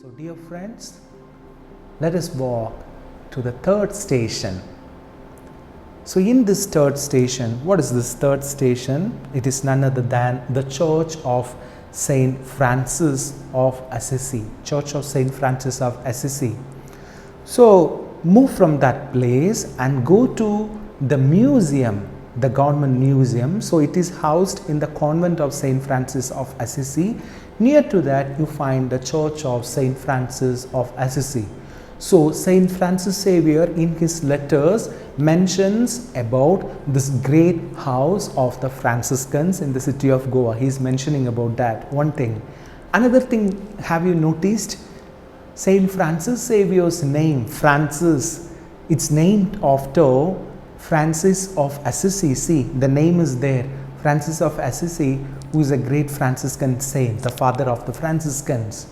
So dear friends, let us walk to the third station. So in this third station, what is this third station? It is none other than the Church of Saint Francis of Assisi. Church of Saint Francis of Assisi. So move from that place and go to the museum, the government museum. So it is housed in the convent of Saint Francis of Assisi. Near to that you find the Church of Saint Francis of Assisi. So Saint Francis Xavier in his letters mentions about this great house of the Franciscans in the city of Goa. He is mentioning about that one thing. Another thing, have you noticed Saint Francis Xavier's name, Francis, it's named after Francis of Assisi. See, the name is there, Francis of Assisi, who is a great Franciscan saint, the father of the Franciscans.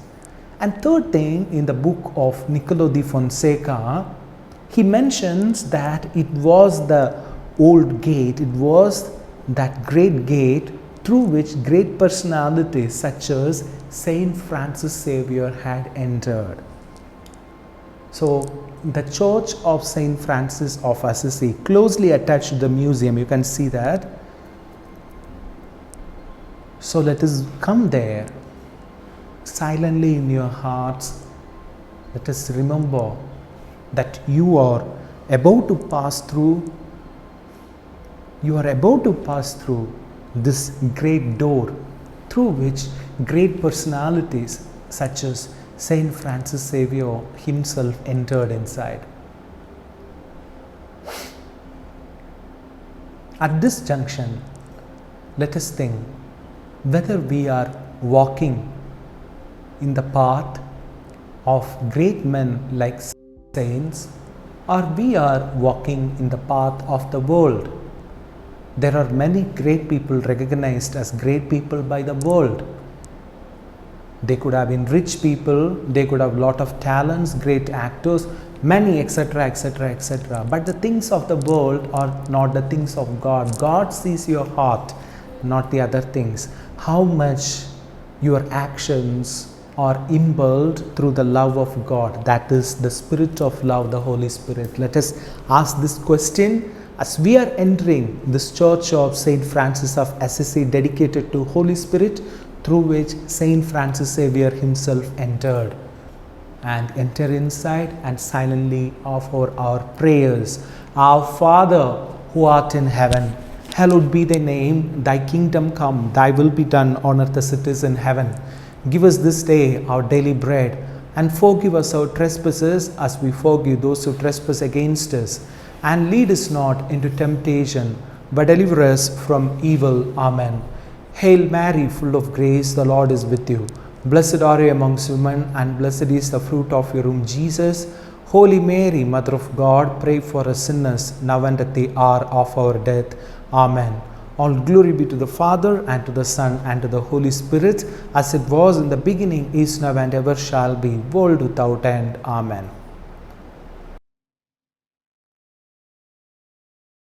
And third thing, in the book of Niccolo di Fonseca, he mentions that it was the old gate, it was that great gate through which great personalities such as Saint Francis Xavier had entered. So the Church of Saint Francis of Assisi, closely attached to the museum, you can see that. So let us come there. Silently in your hearts, let us remember that you are about to pass through this great door through which great personalities such as Saint Francis Xavier himself entered inside. At this junction, let us think whether we are walking in the path of great men like saints, or we are walking in the path of the world. There are many great people recognized as great people by the world. They could have been rich people, they could have lot of talents, great actors, many etc., etc., etc. But the things of the world are not the things of God. God sees your heart, not the other things. How much your actions are impelled through the love of God, that is the Spirit of love, the Holy Spirit. Let us ask this question as we are entering this Church of Saint Francis of Assisi, dedicated to Holy Spirit, through which Saint Francis Xavier himself entered. And enter inside and silently offer our prayers. Our Father who art in heaven, hallowed be thy name, thy kingdom come, thy will be done on earth as it is in heaven. Give us this day our daily bread, and forgive us our trespasses as we forgive those who trespass against us. And lead us not into temptation, but deliver us from evil. Amen. Hail Mary, full of grace, the Lord is with you. Blessed are you amongst women, and blessed is the fruit of your womb, Jesus. Holy Mary, Mother of God, pray for us sinners, now and at the hour of our death. Amen. All glory be to the Father, and to the Son, and to the Holy Spirit, as it was in the beginning, is now, and ever shall be, world without end. Amen.